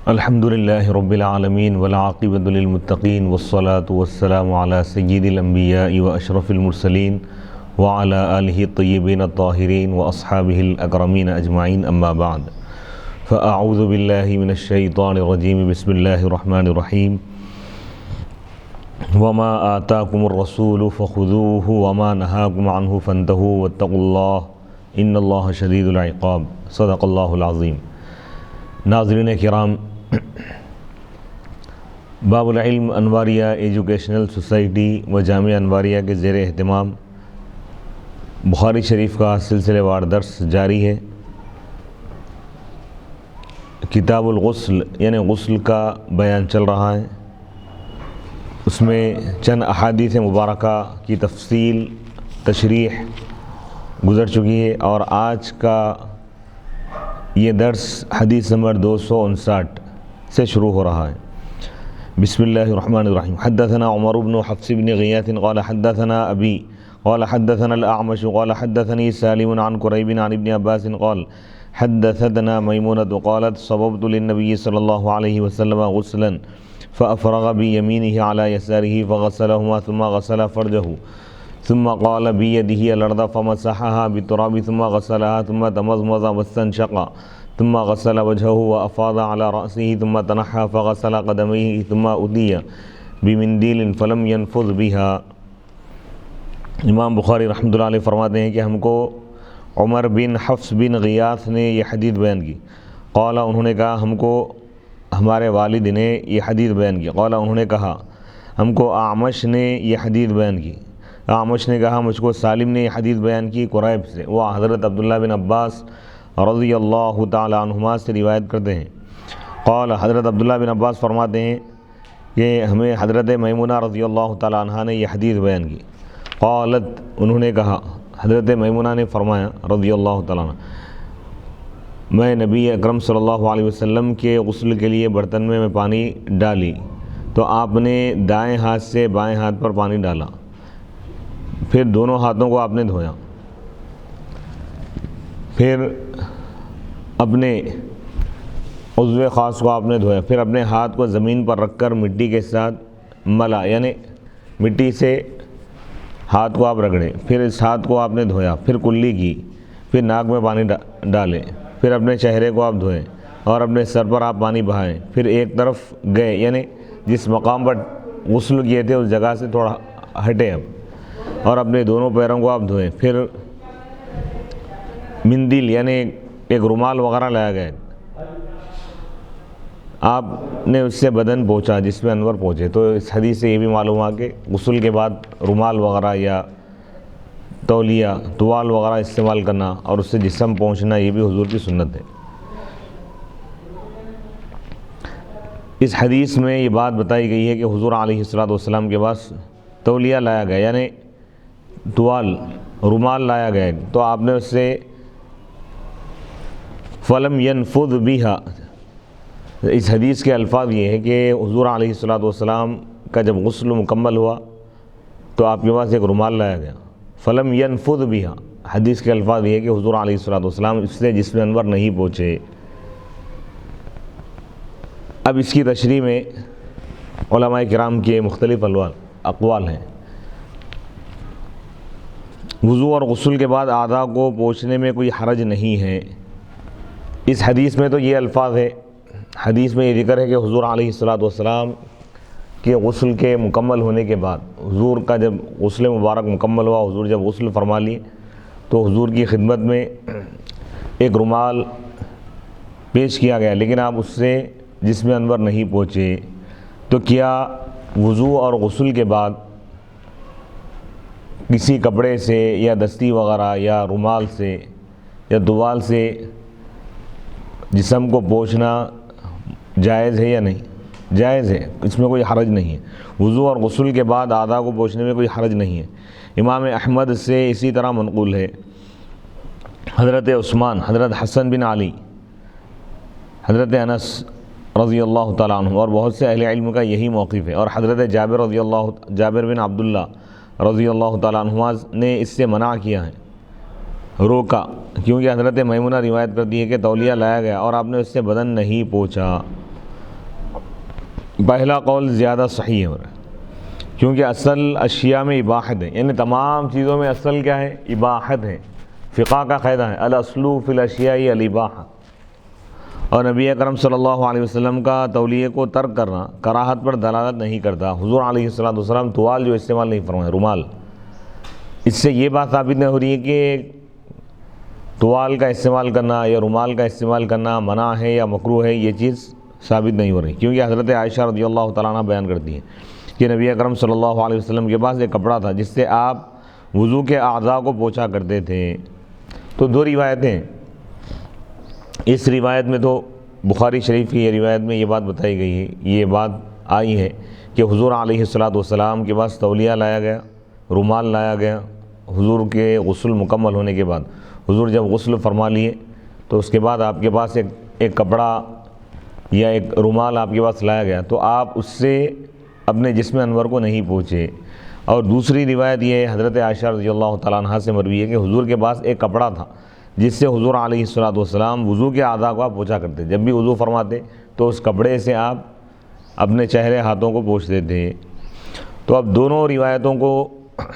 الحمد للہ رب العالمین والعاقبۃ للمتقین والصلاة والسلام علی سید الانبیاء واشرف المرسلین وعلی آلہ الطیبین الطاہرین واصحابہ الاکرمین اجمعین اما بعد فاعوذ باللہ من الشیطان الرجیم بسم اللہ الرحمن الرحیم وما آتاکم الرسول فخذوہ وما نہاکم عنہ فانتہوا واتقوا اللہ ان اللہ شدید العقاب صدق اللہ العظیم۔ ناظرین کرام، باب العلم انواریہ ایجوکیشنل سوسائٹی و جامعہ انواریہ کے زیر اہتمام بخاری شریف کا سلسلے وار درس جاری ہے۔ کتاب الغسل یعنی غسل کا بیان چل رہا ہے۔ اس میں چند احادیث مبارکہ کی تفصیل تشریح گزر چکی ہے، اور آج کا یہ درس حدیث نمبر 259 سے شروع ہو رہا ہے۔ بسم اللہ الرحمن الرحیم۔ حدثنا عمر بن حفص بن غیاث قال حدثنا ابی قال حدثنا الاعمش قال حدثني سالم عن قریب عن ابن عباس قال حدثتنا میمونة قالت صببت للنبي صلی اللہ علیہ وسلم غسلا فافرغ بيمينه على يساره فغسلهما ثم غسل فرجه ثم قال بيده الارض فمسحها بالتراب ثم غسلها ثم تمضمض واستنشق ثم غسل وجهه وافاض على رأسه ثم تنحى فغسل قدميه ثم أتي بمنديل فلم ينفض بها۔ امام بخاری رحمۃ اللہ علیہ فرماتے ہیں کہ ہم کو عمر بن حفص بن غیاث نے یہ حدیث بیان کی۔ قال، انہوں نے کہا، ہم کو ہمارے والد نے یہ حدیث بیان کی۔ قال، انہوں نے کہا، ہم کو اعمش نے یہ حدیث بیان کی۔ اعمش نے کہا، مجھ کو سالم نے یہ حدیث بیان کی قریب سے۔ وہ حضرت عبداللہ بن عباس رضی اللہ تعالی عنہما سے روایت کرتے ہیں۔ قال، حضرت عبداللہ بن عباس فرماتے ہیں کہ ہمیں حضرت میمونہ رضی اللہ تعالی عنہا نے یہ حدیث بیان کی۔ قالت، انہوں نے کہا، حضرت میمونہ نے فرمایا رضی اللہ تعالی عنہ، میں نبی اکرم صلی اللہ علیہ وسلم کے غسل کے لیے برتن میں پانی ڈالی تو آپ نے دائیں ہاتھ سے بائیں ہاتھ پر پانی ڈالا، پھر دونوں ہاتھوں کو آپ نے دھویا، پھر اپنے عضو خاص کو آپ نے دھویا، پھر اپنے ہاتھ کو زمین پر رکھ کر مٹی کے ساتھ ملا، یعنی مٹی سے ہاتھ کو آپ رگڑے، پھر اس ہاتھ کو آپ نے دھویا، پھر کلی کی، پھر ناک میں پانی ڈالے، پھر اپنے چہرے کو آپ دھوئیں اور اپنے سر پر آپ پانی بہائیں، پھر ایک طرف گئے، یعنی جس مقام پر غسل کیے تھے اس جگہ سے تھوڑا ہٹے اب، اور اپنے دونوں پیروں کو آپ دھوئیں، پھر مندیل یعنی ایک رومال وغیرہ لایا گیا، آپ نے اس سے بدن پوچھا جس میں انور پہنچے۔ تو اس حدیث سے یہ بھی معلوم ہوا کہ غسل کے بعد رومال وغیرہ یا تولیہ توال وغیرہ استعمال کرنا اور اس سے جسم پہنچنا یہ بھی حضور کی سنت ہے۔ اس حدیث میں یہ بات بتائی گئی ہے کہ حضور علیہ الصلوۃ والسلام کے پاس تولیہ لایا گیا، یعنی توال رومال لایا گیا، تو آپ نے اس سے فلم ينفض بها، اس حدیث کے الفاظ یہ ہے کہ حضور علیہ الصلوۃ والسلام کا جب غسل مکمل ہوا تو آپ کے پاس ایک رومال لایا گیا، فلم ينفض بها، حدیث کے الفاظ یہ ہے کہ حضور علیہ الصلوۃ والسلام اس سے جسم انور نہیں پہنچے۔ اب اس کی تشریح میں علماء کرام کے مختلف اقوال ہیں۔ وضو اور غسل کے بعد اعضاء کو پوچھنے میں کوئی حرج نہیں ہے۔ اس حدیث میں تو یہ الفاظ ہے، حدیث میں یہ ذکر ہے کہ حضور علیہ الصلوۃ والسلام کے غسل کے مکمل ہونے کے بعد، حضور کا جب غسل مبارک مکمل ہوا، حضور جب غسل فرما لیے تو حضور کی خدمت میں ایک رومال پیش کیا گیا، لیکن آپ اس سے جسم انور نہیں پہنچے۔ تو کیا وضو اور غسل کے بعد کسی کپڑے سے یا دستی وغیرہ یا رومال سے یا دوال سے جسم کو پوچھنا جائز ہے یا نہیں؟ جائز ہے، اس میں کوئی حرج نہیں ہے۔ وضو اور غسل کے بعد اعضاء کو پوچھنے میں کوئی حرج نہیں ہے۔ امام احمد سے اسی طرح منقول ہے، حضرت عثمان، حضرت حسن بن علی، حضرت انس رضی اللہ تعالیٰ عنہ اور بہت سے اہل علم کا یہی موقف ہے، اور حضرت جابر بن عبداللہ رضی اللہ تعالیٰ عنہ نے اس سے منع کیا ہے، روکا، کیونکہ حضرت میمونہ روایت کرتی ہے کہ تولیہ لایا گیا اور آپ نے اس سے بدن نہیں پوچھا۔ پہلا قول زیادہ صحیح ہے، کیونکہ اصل اشیاء میں اباحت ہے، یعنی تمام چیزوں میں اصل کیا ہے؟ اباحت ہے۔ فقہ کا قاعدہ ہے الاصل فی الاشیاء الاباحہ، اور نبی اکرم صلی اللہ علیہ وسلم کا تولیے کو ترک کرنا کراہت پر دلالت نہیں کرتا۔ حضور علیہ السلام طوال جو استعمال نہیں فرمائے، رومال، اس سے یہ بات ثابت نہیں ہو رہی ہے کہ طوال کا استعمال کرنا یا رومال کا استعمال کرنا منع ہے یا مکروہ ہے، یہ چیز ثابت نہیں ہو رہی، کیونکہ حضرت عائشہ رضی اللہ تعالیٰ عنہ بیان کرتی ہیں کہ نبی اکرم صلی اللہ علیہ وسلم کے پاس ایک کپڑا تھا جس سے آپ وضو کے اعضاء کو پوچھا کرتے تھے۔ تو دو روایتیں، اس روایت میں تو بخاری شریف کی یہ روایت میں یہ بات بتائی گئی ہے، یہ بات آئی ہے کہ حضور علیہ السلام کے پاس تولیہ لایا گیا، رومال لایا گیا۔ حضور کے غسل مکمل ہونے کے بعد حضور جب غسل فرما لیے تو اس کے بعد آپ کے پاس ایک کپڑا یا ایک رومال آپ کے پاس لایا گیا، تو آپ اس سے اپنے جسم انور کو نہیں پوچھے۔ اور دوسری روایت یہ حضرت عائشہ رضی اللہ تعالیٰ عنہ سے مروی ہے کہ حضور کے پاس ایک کپڑا تھا جس سے حضور علیہ السلام وضو کے اعضاء کو آپ پوچھا کرتے، جب بھی وضو فرماتے تو اس کپڑے سے آپ اپنے چہرے ہاتھوں کو پوچھتے تھے۔ تو اب دونوں روایتوں کو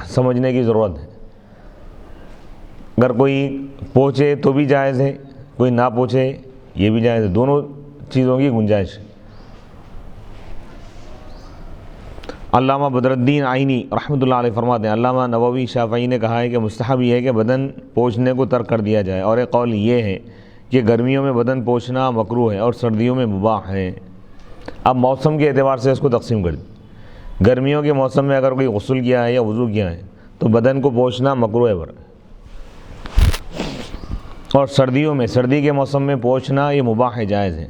سمجھنے کی ضرورت ہے، اگر کوئی پوچھے تو بھی جائز ہے، کوئی نہ پوچھے یہ بھی جائز ہے، دونوں چیزوں کی گنجائش ہے۔ علامہ بدر الدین عینی رحمۃ اللہ علیہ فرماتے ہیں، علامہ نووی شافعی نے کہا ہے کہ مستحب یہ ہے کہ بدن پوچھنے کو ترک کر دیا جائے، اور ایک قول یہ ہے کہ گرمیوں میں بدن پوچھنا مکروہ ہے اور سردیوں میں مباح ہے۔ اب موسم کے اعتبار سے اس کو تقسیم کر دی، گرمیوں کے موسم میں اگر کوئی غسل کیا ہے یا وضو کیا ہے تو بدن کو پوچھنا مکروہ ہے، اور سردیوں میں، سردی کے موسم میں پوچھنا یہ مباح ہے، جائز ہے۔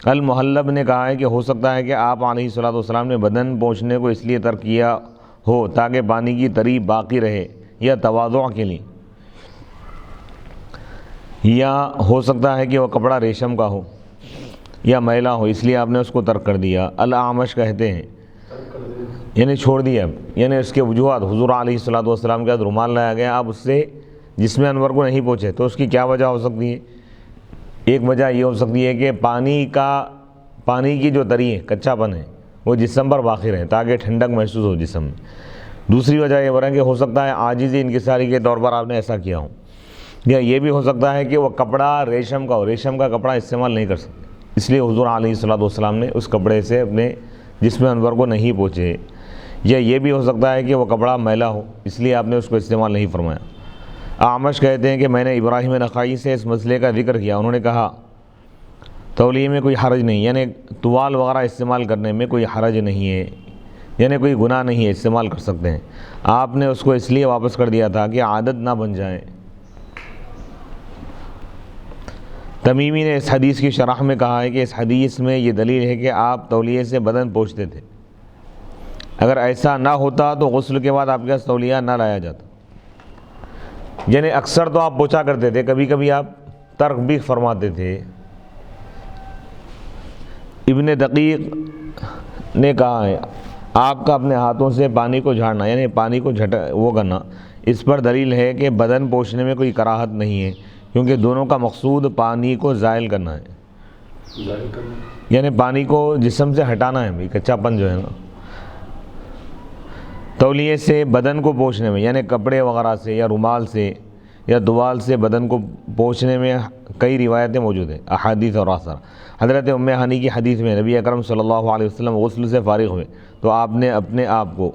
المحلب نے کہا ہے کہ ہو سکتا ہے کہ آپ علیہ السلام نے بدن پوچھنے کو اس لیے ترک کیا ہو تاکہ پانی کی تری باقی رہے، یا تواضع کے لیے، یا ہو سکتا ہے کہ وہ کپڑا ریشم کا ہو یا میلا ہو، اس لیے آپ نے اس کو ترک کر دیا۔ الاعمش کہتے ہیں یعنی چھوڑ دیا، یعنی اس کے وجوہات، حضور علیہ السلام کے ہاتھ رومال لایا گیا، آپ اس سے جسم انور کو نہیں پوچھے، تو اس کی کیا وجہ ہو سکتی ہے؟ ایک وجہ یہ ہو سکتی ہے کہ پانی کی جو تری ہے، کچا پن ہے، وہ جسم پر باقی رہے تاکہ ٹھنڈک محسوس ہو جسم میں۔ دوسری وجہ یہ ہو رہا ہے کہ ہو سکتا ہے عاجزی انکساری کے طور پر آپ نے ایسا کیا ہو، یا یہ بھی ہو سکتا ہے کہ وہ کپڑا ریشم کا ہو، ریشم کا کپڑا استعمال نہیں کر سکتے، اس لیے حضور علیہ السلام نے اس کپڑے سے اپنے جسم انور کو نہیں پوچھے، یا یہ بھی ہو سکتا ہے کہ وہ کپڑا میلا ہو، اس لیے آپ نے اس کو استعمال نہیں فرمایا۔ اعمش کہتے ہیں کہ میں نے ابراہیم نخعی سے اس مسئلے کا ذکر کیا، انہوں نے کہا تولیے میں کوئی حرج نہیں، یعنی طوال وغیرہ استعمال کرنے میں کوئی حرج نہیں ہے، یعنی کوئی گناہ نہیں ہے، استعمال کر سکتے ہیں۔ آپ نے اس کو اس لیے واپس کر دیا تھا کہ عادت نہ بن جائے۔ تمیمی نے اس حدیث کی شرح میں کہا ہے کہ اس حدیث میں یہ دلیل ہے کہ آپ تولیے سے بدن پوچھتے تھے، اگر ایسا نہ ہوتا تو غسل کے بعد آپ کے پاس تولیہ نہ لایا جاتا، یعنی اکثر تو آپ پوچھا کرتے تھے، کبھی کبھی آپ ترک بھی فرماتے تھے۔ ابن دقیق نے کہا ہے آپ کا اپنے ہاتھوں سے پانی کو جھاڑنا، یعنی پانی کو وہ کرنا، اس پر دلیل ہے کہ بدن پوچھنے میں کوئی کراہت نہیں ہے، کیونکہ دونوں کا مقصود پانی کو زائل کرنا ہے، یعنی پانی کو جسم سے ہٹانا ہے، بھی کچا پن جو ہے نا۔ تولیے سے بدن کو پوچھنے میں، یعنی کپڑے وغیرہ سے یا رومال سے یا دوال سے بدن کو پوچھنے میں کئی روایتیں موجود ہیں، احادیث اور آثار۔ حضرت ام ہانی کی حدیث میں نبی اکرم صلی اللہ علیہ وسلم غسل سے فارغ ہوئے تو آپ نے اپنے آپ کو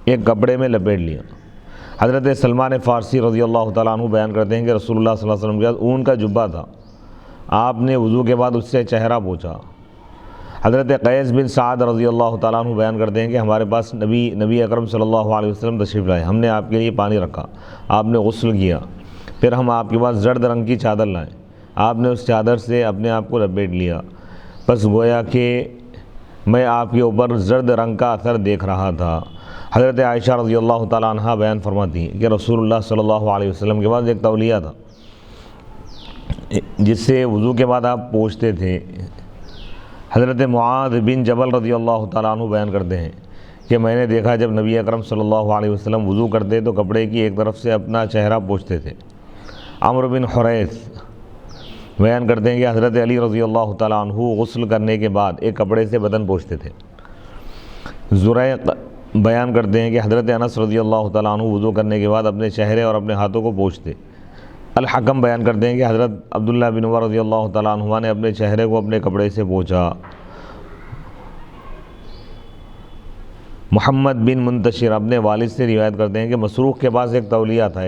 ایک کپڑے میں لپیٹ لیا۔ حضرت سلمان فارسی رضی اللہ تعالیٰ عنہ بیان کرتے ہیں کہ رسول اللہ صلی اللہ علیہ وسلم کے پاس اون کا جبہ تھا، آپ نے وضو کے بعد اس سے چہرہ پوچھا۔ حضرت قیس بن سعد رضی اللہ تعالیٰ عنہ بیان کرتے ہیں کہ ہمارے پاس نبی اکرم صلی اللہ علیہ وسلم تشریف لائے، ہم نے آپ کے لیے پانی رکھا، آپ نے غسل کیا، پھر ہم آپ کے پاس زرد رنگ کی چادر لائے، آپ نے اس چادر سے اپنے آپ کو لپیٹ لیا، بس گویا کہ میں آپ کے اوپر زرد رنگ کا اثر دیکھ رہا تھا۔ حضرت عائشہ رضی اللہ تعالیٰ عنہ بیان فرماتی ہیں کہ رسول اللہ صلی اللہ علیہ وسلم کے پاس ایک تولیہ تھا جس سے وضو کے بعد آپ پوچھتے تھے۔ حضرت معاذ بن جبل رضی اللہ تعالیٰ عنہ بیان کرتے ہیں کہ میں نے دیکھا جب نبی اکرم صلی اللہ علیہ وسلم وضو کرتے تو کپڑے کی ایک طرف سے اپنا چہرہ پوچھتے تھے۔ عمرو بن حریث بیان کرتے ہیں کہ حضرت علی رضی اللہ تعالیٰ عنہ غسل کرنے کے بعد ایک کپڑے سے بدن پوچھتے تھے۔ زریق بیان کرتے ہیں کہ حضرت انس رضی اللہ تعالیٰ عنہ وضو کرنے کے بعد اپنے چہرے اور اپنے ہاتھوں کو پوچھتے۔ الحکم بیان کرتے ہیں کہ حضرت عبداللہ بن عمر رضی اللہ تعالیٰ عنہ نے اپنے چہرے کو اپنے کپڑے سے پوچھا۔ محمد بن منتشر اپنے والد سے روایت کرتے ہیں کہ مسروق کے پاس ایک تولیہ تھا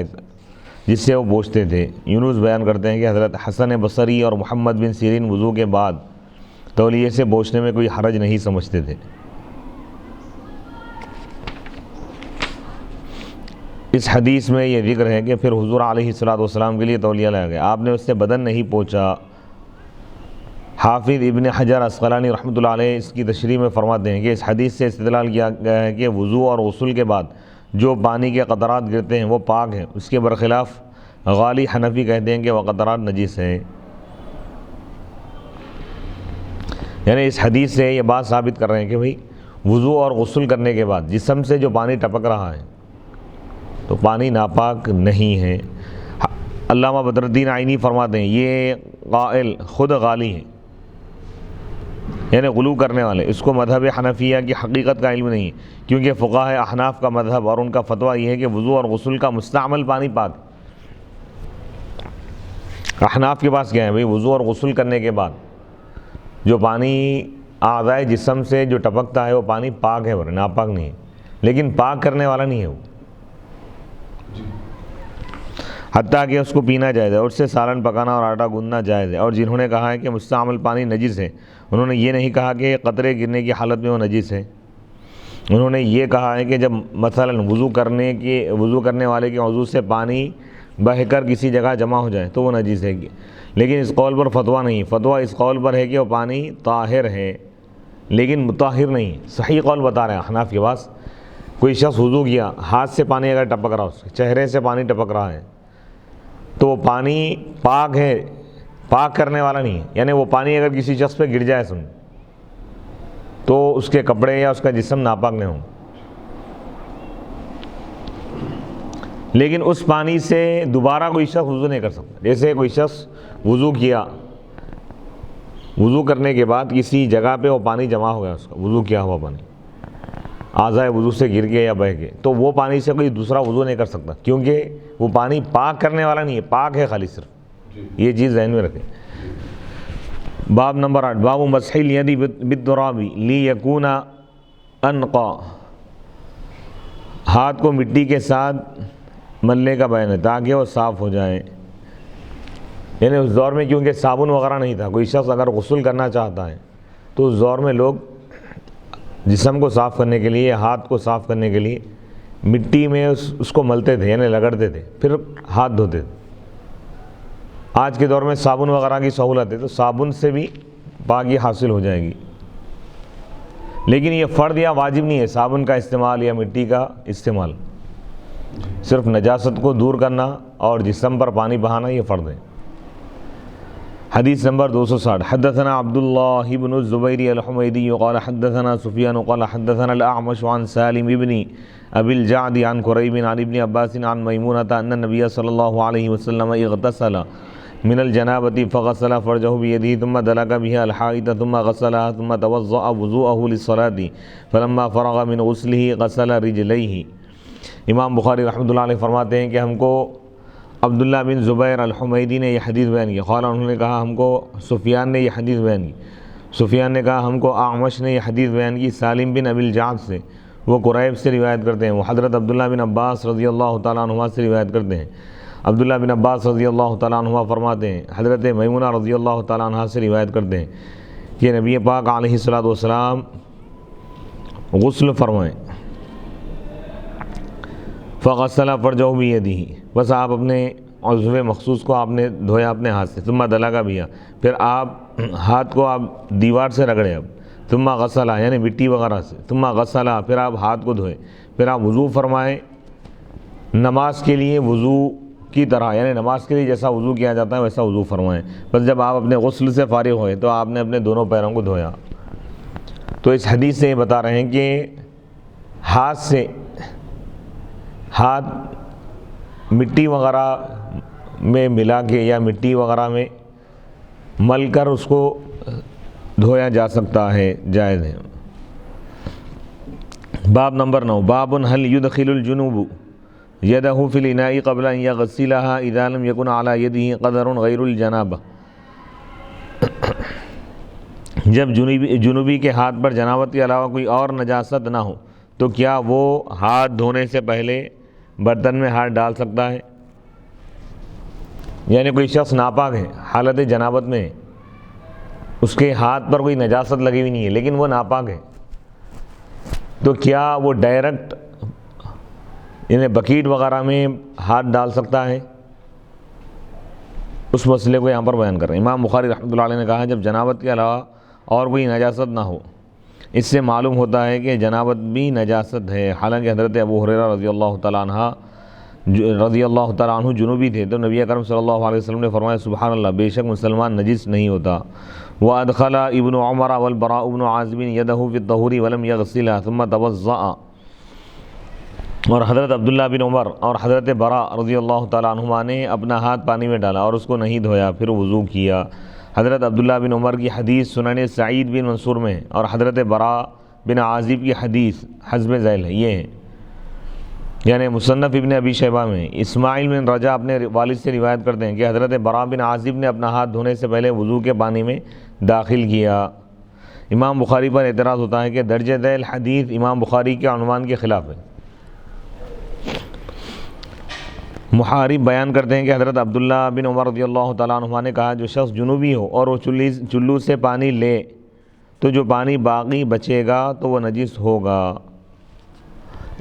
جس سے وہ پوچھتے تھے۔ یونس بیان کرتے ہیں کہ حضرت حسن بصری اور محمد بن سیرین وضو کے بعد تولیے سے پوچھنے میں کوئی حرج نہیں سمجھتے تھے۔ اس حدیث میں یہ ذکر ہے کہ پھر حضور علیہ الصلوۃ والسلام کے لیے تولیہ لایا گیا، آپ نے اس سے بدن نہیں پوچھا۔ حافظ ابن حجر عسقلانی رحمۃ اللہ علیہ اس کی تشریح میں فرماتے ہیں کہ اس حدیث سے استدلال کیا گیا ہے کہ وضو اور غسل کے بعد جو پانی کے قطرات گرتے ہیں وہ پاک ہیں، اس کے برخلاف غالی حنفی کہتے ہیں کہ وہ قطرات نجس ہیں۔ یعنی اس حدیث سے یہ بات ثابت کر رہے ہیں کہ بھئی وضو اور غسل کرنے کے بعد جسم سے جو پانی ٹپک رہا ہے تو پانی ناپاک نہیں ہے۔ علامہ بدر الدین عینی فرماتے ہیں یہ قائل خود غالی ہیں، یعنی غلو کرنے والے، اس کو مذہب حنفیہ کی حقیقت کا علم نہیں، کیونکہ فقہائے احناف کا مذہب اور ان کا فتویٰ یہ ہے کہ وضو اور غسل کا مستعمل پانی پاک۔ احناف کے پاس کیا ہے بھئی وضو اور غسل کرنے کے بعد جو پانی اعضائے جسم سے جو ٹپکتا ہے وہ پانی پاک ہے، ناپاک نہیں ہے، لیکن پاک کرنے والا نہیں ہے وہ، حتیٰ کہ اس کو پینا جائز ہے اور اس سے سالن پکانا اور آٹا گوندنا جائز ہے۔ اور جنہوں نے کہا ہے کہ مستعمل پانی نجس ہے، انہوں نے یہ نہیں کہا کہ قطرے گرنے کی حالت میں وہ نجس ہے، انہوں نے یہ کہا ہے کہ جب مثلا وضو کرنے والے کے وضو سے پانی بہہ کر کسی جگہ جمع ہو جائے تو وہ نجس ہے، لیکن اس قول پر فتویٰ نہیں، فتویٰ اس قول پر ہے کہ وہ پانی طاہر ہے لیکن مطہر نہیں۔ صحیح قول بتا رہے ہیں احناف کے پاس، کوئی شخص وضو کیا، ہاتھ سے پانی اگر ٹپک رہا، اس کے چہرے سے پانی ٹپک رہا ہے تو وہ پانی پاک ہے، پاک کرنے والا نہیں ہے، یعنی وہ پانی اگر کسی شخص پہ گر جائے تو اس کے کپڑے یا اس کا جسم ناپاک نہیں ہوں، لیکن اس پانی سے دوبارہ کوئی شخص وضو نہیں کر سکتا۔ جیسے کوئی شخص وضو کیا، وضو کرنے کے بعد کسی جگہ پہ وہ پانی جمع ہو گیا، اس کا وضو کیا ہوا پانی اعضائے وضو سے گر گیا یا بہہ گئے، تو وہ پانی سے کوئی دوسرا وضو نہیں کر سکتا، کیونکہ وہ پانی پاک کرنے والا نہیں ہے، پاک ہے خالی صرف۔ یہ چیز ذہن میں رکھیں۔ باب نمبر 8، باب مسح الید بالتراب لیکون انقا، ہاتھ کو مٹی کے ساتھ ملنے کا بیان ہے تاکہ وہ صاف ہو جائے۔ یعنی اس دور میں کیونکہ صابن وغیرہ نہیں تھا، کوئی شخص اگر غسل کرنا چاہتا ہے تو اس دور میں لوگ جسم کو صاف کرنے کے لیے، ہاتھ کو صاف کرنے کے لیے مٹی میں اس کو ملتے تھے، یعنی رگڑتے تھے، پھر ہاتھ دھوتے تھے۔ آج کے دور میں صابن وغیرہ کی سہولت ہے تو صابن سے بھی پاکی حاصل ہو جائے گی، لیکن یہ فرض یا واجب نہیں ہے صابن کا استعمال یا مٹی کا استعمال، صرف نجاست کو دور کرنا اور جسم پر پانی بہانا یہ فرض ہے۔ حدیث نمبر 260، حدثنا عبداللہ بن الزبیر الحمیدی قال حدثنا سفیان قال حدثنا الاعمش عن سالم بن ابی الجعد عن قریب عن ابن عباس عن میمونۃ ان النبی صلی اللہ علیہ وسلم اغتسل من الجنابۃ فغسل فرجه بيده ثم دلك بها الحائط ثم غسلها ثم توضأ وضوءه للصلاة فلما فرغ من غسله غسل رجليه۔ امام بخاری رحمۃ اللہ علیہ فرماتے ہیں کہ ہم کو عبداللہ بن زبیر الحمیدی نے یہ حدیث بیان کی، قال انہوں نے کہا ہم کو سفیان نے یہ حدیث بیان کی، سفیان نے کہا ہم کو اعمش نے یہ حدیث بیان کی سالم بن ابی الجعد سے، وہ قریب سے روایت کرتے ہیں، وہ حضرت عبداللہ بن عباس رضی اللہ تعالیٰ عنہما سے روایت کرتے ہیں۔ عبداللہ بن عباس رضی اللہ تعالیٰ عنہما فرماتے ہیں حضرت میمونہ رضی اللہ تعالیٰ عنہا سے روایت کرتے ہیں کہ نبی پاک علیہ الصلوۃ والسلام غسل فرمائیں، فغسل فرجہ بیدہ، بس آپ اپنے عضو مخصوص کو آپ نے دھویا اپنے ہاتھ سے، ثم دلگا بہا، پھر آپ ہاتھ کو آپ دیوار سے رگڑے، اب ثم غسلا یعنی مٹی وغیرہ سے، ثم غسلا پھر آپ ہاتھ کو دھوئے، پھر آپ وضو فرمائیں نماز کے لیے وضو کی طرح، یعنی نماز کے لیے جیسا وضو کیا جاتا ہے ویسا وضو فرمائیں۔ بس جب آپ اپنے غسل سے فارغ ہوئے تو آپ نے اپنے دونوں پیروں کو دھویا۔ تو اس حدیث سے یہ بتا رہے ہیں کہ ہاتھ مٹی وغیرہ میں ملا کے یا مٹی وغیرہ میں مل کر اس کو دھویا جا سکتا ہے، جائز ہے۔ باب نمبر 9 باب هل يدخل الجنوب يده في الإناء قبل أن يغسلها إذا لم يكن على يده قدر غير الجنابة۔ جب جنوبی کے ہاتھ پر جنابت کے علاوہ کوئی اور نجاست نہ ہو تو کیا وہ ہاتھ دھونے سے پہلے برتن میں ہاتھ ڈال سکتا ہے؟ یعنی کوئی شخص ناپاک ہے، حالت جنابت میں ہے، اس کے ہاتھ پر کوئی نجاست لگی ہوئی نہیں ہے لیکن وہ ناپاک ہے، تو کیا وہ ڈائریکٹ یعنی بکیٹ وغیرہ میں ہاتھ ڈال سکتا ہے؟ اس مسئلے کو یہاں پر بیان کر رہے ہیں۔ امام بخاری رحمۃ اللہ علیہ نے کہا جب جنابت کے علاوہ اور کوئی نجاست نہ ہو، اس سے معلوم ہوتا ہے کہ جنابت بھی نجاست ہے۔ حالانکہ حضرت ابو ہریرہ رضی اللہ تعالیٰ عنہ جنوبی تھے تو نبی اکرم صلی اللہ علیہ وسلم نے فرمایا سبحان اللہ، بے شک مسلمان نجس نہیں ہوتا۔ وَأَدْخَلَ ابن عمر والبراء بن عازب يده في الطهور ولم يغسلها ثم توضأ، اور حضرت عبداللہ بن عمر اور حضرت براء رضی اللہ تعالیٰ عنہما نے اپنا ہاتھ پانی میں ڈالا اور اس کو نہیں دھویا، پھر وضو کیا۔ حضرت عبداللہ بن عمر کی حدیث سنن سعید بن منصور میں ہے اور حضرت براء بن عازب کی حدیث حزب ذیل ہے، یہ ہے یعنی مصنف ابن ابی شیبہ میں۔ اسماعیل بن رجا اپنے والد سے روایت کرتے ہیں کہ حضرت براء بن عازب نے اپنا ہاتھ دھونے سے پہلے وضو کے پانی میں داخل کیا۔ امام بخاری پر اعتراض ہوتا ہے کہ درجہ ذیل حدیث امام بخاری کے عنوان کے خلاف ہے۔ محارب بیان کرتے ہیں کہ حضرت عبداللہ بن عمر رضی اللہ تعالیٰ عنہ نے کہا جو شخص جنوبی ہو اور وہ چلو سے پانی لے تو جو پانی باقی بچے گا تو وہ نجس ہوگا۔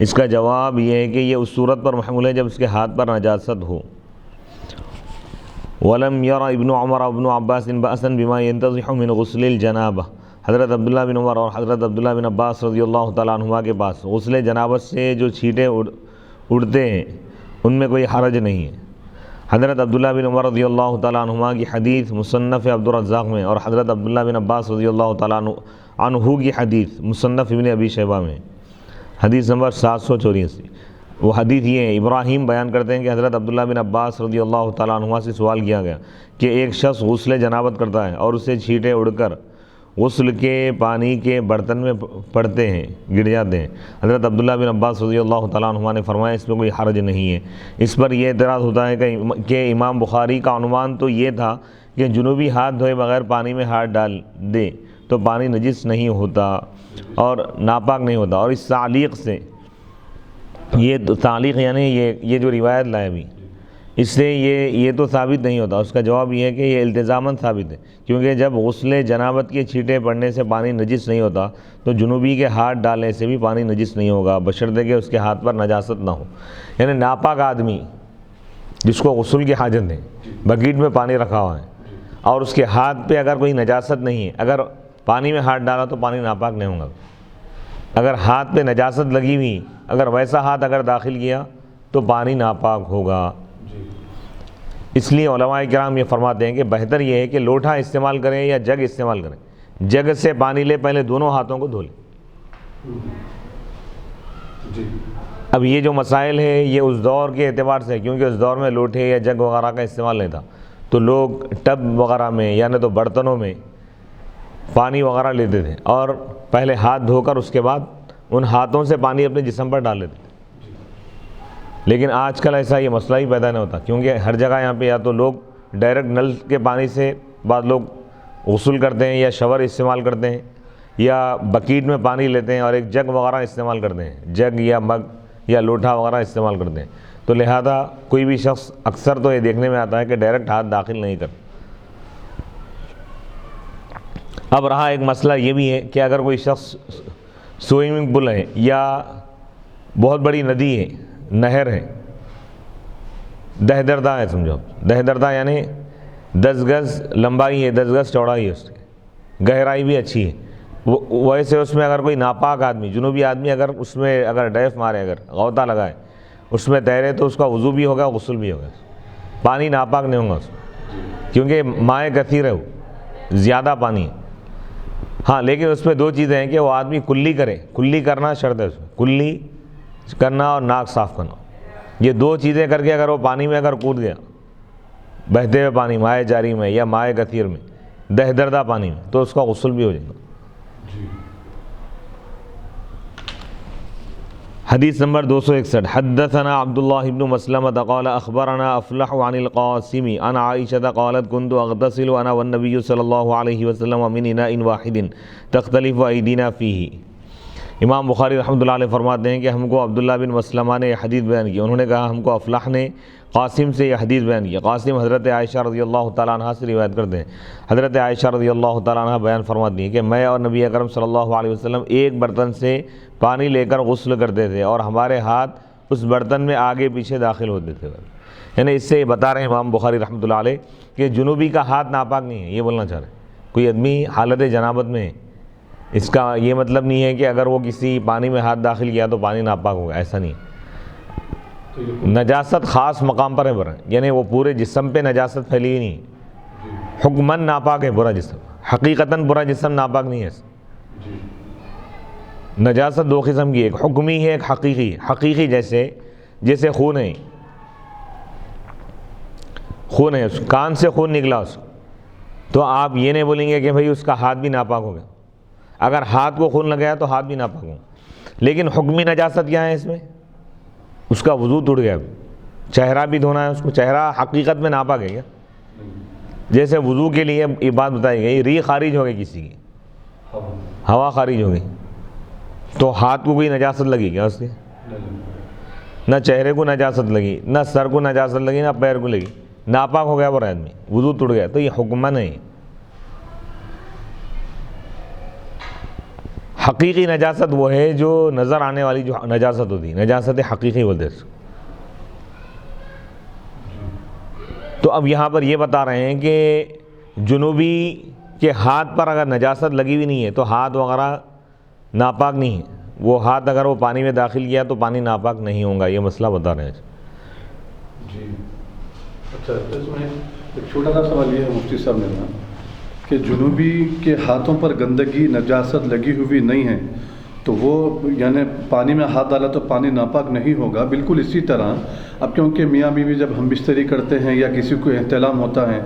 اس کا جواب یہ ہے کہ یہ اس صورت پر محمول ہے جب اس کے ہاتھ پر نجاست ہو۔ وَلَمْ يَرَ ابن عمر ابن عباس بَأْسًا بِمَا يَنْتَضِحُ مِنْ غُسْلِ الْجَنَابَةِ، حضرت عبداللہ بن عمر اور حضرت عبداللہ بن عباس رضی اللہ تعالیٰ عنہما کے پاس غسل جنابت سے جو چھینٹے اڑتے ہیں ان میں کوئی حرج نہیں ہے۔ حضرت عبداللہ بن عمر رضی اللہ تعالیٰ عنہما کی حدیث مصنف عبدالرزاق میں اور حضرت عبداللہ بن عباس رضی اللہ تعالیٰ عنہ کی حدیث مصنف ابن ابی شیبہ میں، حدیث نمبر 784۔ وہ حدیث یہ ہے، ابراہیم بیان کرتے ہیں کہ حضرت عبداللہ بن عباس رضی اللہ تعالیٰ عنہ سے سوال کیا گیا کہ ایک شخص غسل جنابت کرتا ہے اور اسے چھینٹے اڑ کر غسل کے پانی کے برتن میں پڑتے ہیں، گر جاتے ہیں۔ حضرت عبداللہ بن عباس رضی اللہ تعالیٰ عنہ نے فرمایا اس میں کوئی حرج نہیں ہے۔ اس پر یہ اعتراض ہوتا ہے کہ امام بخاری کا عنوان تو یہ تھا کہ جنوبی ہاتھ دھوئے بغیر پانی میں ہاتھ ڈال دے تو پانی نجس نہیں ہوتا اور ناپاک نہیں ہوتا، اور اس تعلیق سے یہ تعلیق یعنی یہ جو روایت لائے بھی اس سے یہ تو ثابت نہیں ہوتا۔ اس کا جواب یہ ہے کہ یہ التزاماً ثابت ہے، کیونکہ جب غسل جنابت کے چھینٹے پڑنے سے پانی نجس نہیں ہوتا تو جنوبی کے ہاتھ ڈالنے سے بھی پانی نجس نہیں ہوگا، بشرطے کہ اس کے ہاتھ پر نجاست نہ ہو۔ یعنی ناپاک آدمی جس کو غسل کی حاجت ہے، بکیٹ میں پانی رکھا ہوا ہے اور اس کے ہاتھ پہ اگر کوئی نجاست نہیں ہے، اگر پانی میں ہاتھ ڈالا تو پانی ناپاک نہیں ہوگا۔ اگر ہاتھ پہ نجاست لگی ہوئی، اگر ویسا ہاتھ اگر داخل کیا تو پانی ناپاک ہوگا۔ اس لیے علماء کرام یہ فرماتے ہیں کہ بہتر یہ ہے کہ لوٹا استعمال کریں یا جگ استعمال کریں، جگ سے پانی لے پہلے دونوں ہاتھوں کو دھو لیں۔ اب یہ جو مسائل ہے یہ اس دور کے اعتبار سے، کیونکہ اس دور میں لوٹے یا جگ وغیرہ کا استعمال نہیں تھا تو لوگ ٹب وغیرہ میں یا نہ تو برتنوں میں پانی وغیرہ لیتے تھے اور پہلے ہاتھ دھو کر اس کے بعد ان ہاتھوں سے پانی اپنے جسم پر ڈال لیتے تھے۔ لیکن آج کل ایسا یہ مسئلہ ہی پیدا نہیں ہوتا، کیونکہ ہر جگہ یہاں پہ یا تو لوگ ڈائریکٹ نل کے پانی سے بعض لوگ غسل کرتے ہیں یا شاور استعمال کرتے ہیں یا بکیٹ میں پانی لیتے ہیں اور ایک جگ وغیرہ استعمال کرتے ہیں، جگ یا مگ یا لوٹا وغیرہ استعمال کرتے ہیں، تو لہذا کوئی بھی شخص اکثر تو یہ دیکھنے میں آتا ہے کہ ڈائریکٹ ہاتھ داخل نہیں کرتا۔ اب رہا ایک مسئلہ یہ بھی ہے کہ اگر کوئی شخص سوئمنگ پول ہے یا بہت بڑی ندی ہے، نہر ہے، دہ دردہ ہے، سمجھو دہ دردہ یعنی 10 گز لمبائی ہے، 10 گز چوڑائی ہے، اس کی گہرائی بھی اچھی ہے، ویسے اس میں اگر کوئی ناپاک آدمی، جنوبی آدمی اگر اس میں اگر ڈیف مارے، اگر غوطہ لگائے، اس میں تیرے تو اس کا وضو بھی ہوگا، غسل بھی ہوگا، پانی ناپاک نہیں ہوگا اس میں، کیونکہ مائع کثیر ہے، وہ زیادہ پانی ہے۔ ہاں لیکن اس میں 2 چیزیں ہیں کہ وہ آدمی کلی کرے، کلی کرنا شرط ہے، اس میں کلی کرنا اور ناک صاف کرنا، یہ 2 چیزیں کر کے اگر وہ پانی میں اگر کود گیا، بہتے ہوئے پانی مائع جاری میں یا مائع کثیر میں، دہ دردہ پانی میں، تو اس کا غسل بھی ہو جائے گا۔ حدیث نمبر 261 حدثنا عبد الله بن مسلمة قال اخبرنا افلح عن القاسم عن عائشة قالت كنت اغتسل انا والنبي صلی اللہ علیہ وسلم من اناء واحد تختلف ايدينا فيه۔ امام بخاری رحمۃ اللہ علیہ فرماتے ہیں کہ ہم کو عبداللہ بن مسلمہ نے یہ حدیث بیان کی، انہوں نے کہا ہم کو افلاح نے قاسم سے یہ حدیث بیان کی۔ قاسم حضرت عائشہ رضی اللہ تعالیٰ عنہ سے روایت کرتے ہیں۔ حضرت عائشہ رضی اللہ تعالیٰ عنہ بیان فرماتی ہیں کہ میں اور نبی اکرم صلی اللہ علیہ وسلم ایک برتن سے پانی لے کر غسل کرتے تھے اور ہمارے ہاتھ اس برتن میں آگے پیچھے داخل ہوتے تھے۔ یعنی اس سے بتا رہے ہیں امام بخاری رحمۃ اللہ علیہ کہ جنوبی کا ہاتھ ناپاک نہیں ہے، یہ بولنا چاہ رہے ہیں۔ کوئی آدمی حالت جنابت میں ہے، اس کا یہ مطلب نہیں ہے کہ اگر وہ کسی پانی میں ہاتھ داخل کیا تو پانی ناپاک ہوگا، ایسا نہیں ہے۔ نجاست خاص مقام پر ہے برا، یعنی وہ پورے جسم پہ نجاست پھیلی ہوئی نہیں، حکماً ناپاک ہے برا جسم، حقیقتاً برا جسم ناپاک نہیں ہے۔ نجاست دو قسم کی، ایک حکمی ہے ایک حقیقی۔ حقیقی جیسے خون ہے، اس کان سے خون نکلا اس تو آپ یہ نہیں بولیں گے کہ بھئی اس کا ہاتھ بھی ناپاک ہو گیا، اگر ہاتھ کو خون لگایا تو ہاتھ بھی ناپاک ہو۔ لیکن حکمی نجاست کیا ہے اس میں؟ اس کا وضو ٹوٹ گیا، چہرہ بھی دھونا ہے اس کو، چہرہ حقیقت میں ناپاک ہے کیا؟ جیسے وضو کے لیے یہ بات بتائی گئی، ری خارج ہو گئی کسی کی، ہوا خارج ہو گئی، تو ہاتھ کو کوئی نجاست لگی کیا اس کی؟ نہ چہرے کو نجاست لگی، نہ سر کو نجاست لگی، نہ پیر کو لگی، ناپاک ہو گیا وہ آدمی، وضو ٹوٹ گیا، تو یہ حکماً ہے۔ حقیقی نجاست وہ ہے جو نظر آنے والی جو نجاست ہوتی ہے، نجاست حقیقی بولتے ہیں۔ تو اب یہاں پر یہ بتا رہے ہیں کہ جنوبی کے ہاتھ پر اگر نجاست لگی ہوئی نہیں ہے تو ہاتھ وغیرہ ناپاک نہیں ہے، وہ ہاتھ اگر وہ پانی میں داخل کیا تو پانی ناپاک نہیں ہوگا، یہ مسئلہ بتا رہے ہیں۔ جی اچھا، اس میں ایک چھوٹا سا سوال یہ ہے مفتی صاحب میرا کہ جنوبی کے ہاتھوں پر گندگی نجاست لگی ہوئی نہیں ہے تو وہ یعنی پانی میں ہاتھ ڈالا تو پانی ناپاک نہیں ہوگا، بالکل اسی طرح اب کیونکہ میاں بیوی جب ہم بستری کرتے ہیں یا کسی کو احتلام ہوتا ہے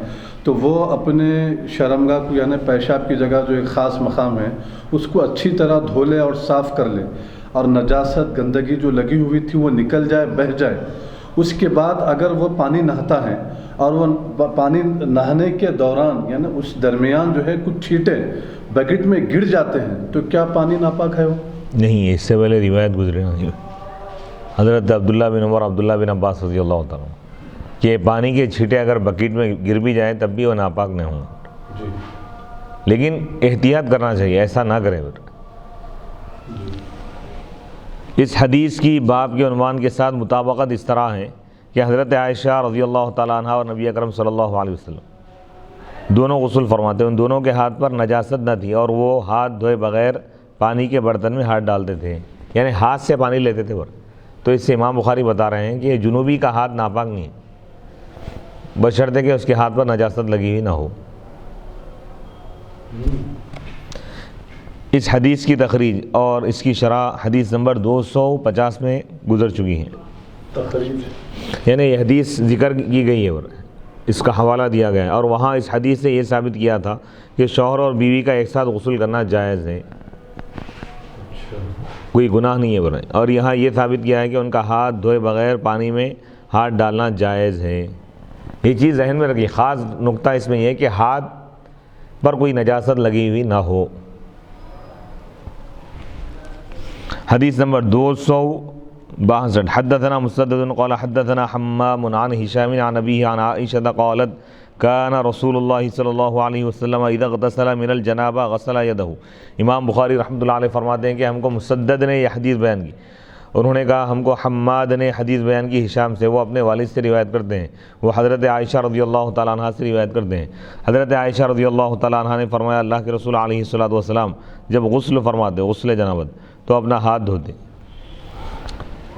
تو وہ اپنے شرمگاہ کو یعنی پیشاب کی جگہ جو ایک خاص مقام ہے اس کو اچھی طرح دھو لے اور صاف کر لے اور نجاست گندگی جو لگی ہوئی تھی وہ نکل جائے، بہہ جائے۔ اس کے بعد اگر وہ پانی نہاتا ہے اور وہ پانی نہانے کے دوران یعنی اس درمیان جو ہے کچھ چھینٹے بکٹ میں گر جاتے ہیں تو کیا پانی ناپاک ہے وہ؟ نہیں، اس سے پہلے روایت گزرے ہیں حضرت عبداللہ بن عمر عبداللہ بن عباس رضی اللہ تعالیٰ کہ پانی کے چھینٹے اگر بکٹ میں گر بھی جائیں تب بھی وہ ناپاک نہ ہوں، لیکن احتیاط کرنا چاہیے، ایسا نہ کرے۔ اس حدیث کی باب کے عنوان کے ساتھ مطابقت اس طرح ہے کہ حضرت عائشہ رضی اللہ تعالیٰ عنہ اور نبی اکرم صلی اللہ علیہ وسلم دونوں غسل فرماتے ہیں، ان دونوں کے ہاتھ پر نجاست نہ تھی اور وہ ہاتھ دھوئے بغیر پانی کے برتن میں ہاتھ ڈالتے تھے، یعنی ہاتھ سے پانی لیتے تھے۔ تو اس سے امام بخاری بتا رہے ہیں کہ جنوبی کا ہاتھ ناپاک نہیں ہے، بشرطے کہ اس کے ہاتھ پر نجاست لگی ہوئی نہ ہو۔ اس حدیث کی تخریج اور اس کی شرح حدیث نمبر 250 میں گزر چکی ہیں۔ تخریج یعنی یہ حدیث ذکر کی گئی ہے اور اس کا حوالہ دیا گیا ہے، اور وہاں اس حدیث سے یہ ثابت کیا تھا کہ شوہر اور بیوی کا ایک ساتھ غسل کرنا جائز ہے، کوئی گناہ نہیں ہے برائے، اور یہاں یہ ثابت کیا ہے کہ ان کا ہاتھ دھوئے بغیر پانی میں ہاتھ ڈالنا جائز ہے۔ یہ چیز ذہن میں رکھیے، خاص نقطہ اس میں یہ ہے کہ ہاتھ پر کوئی نجاست لگی ہوئی نہ ہو۔ حدیث نمبر 262 حدثنا مسدد قال حدثنا حمام عن هشام عن أبيه عن عائشة قالت كان رسول الله صلی اللہ علیہ وسلم اذا اغتسل من الجنابہ غسل يده۔ امام بخاری رحمۃ اللہ علیہ فرماتے ہیں کہ ہم کو مسدد نے یہ حدیث بیان کی، انہوں نے کہا ہم کو حماد نے حدیث بیان کی ہشام سے، وہ اپنے والد سے روایت کرتے ہیں، وہ حضرت عائشہ رضی اللہ تعالیٰ عنہ سے روایت کرتے ہیں۔ حضرت عائشہ رضی اللہ تعالیٰ عنہ نے فرمایا اللہ کے رسول علیہ الصلوۃ والسلام جب غسل فرماتے غسل جنابت تو اپنا ہاتھ دھوتے،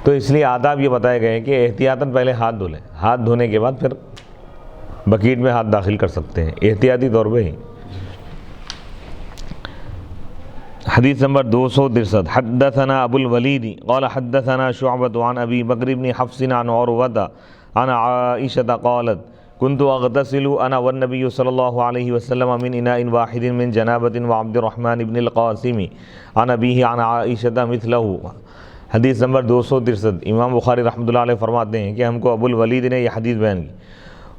تو اس لیے آداب یہ بتائے گئے ہیں کہ احتیاطاً پہلے ہاتھ دھو لیں، ہاتھ دھونے کے بعد پھر بکیٹ میں ہاتھ داخل کر سکتے ہیں احتیاطی طور پہ ہی۔ حدیث نمبر 263 حدثنا ابو الولید قال حدثنا شعبۃ عن ابی بکر بن حفص عن عروۃ عن عائشة قالت كنت اغتسل انا والنبي صلی اللہ علیہ وسلم من اناء واحد من جنابۃ وعبد الرحمن بن القاسم عن ابیہ عن عائشة مثلہ حدیث نمبر 263 امام بخاری رحمۃ اللہ علیہ فرماتے ہیں کہ ہم کو ابو الولید نے یہ حدیث بیان کی.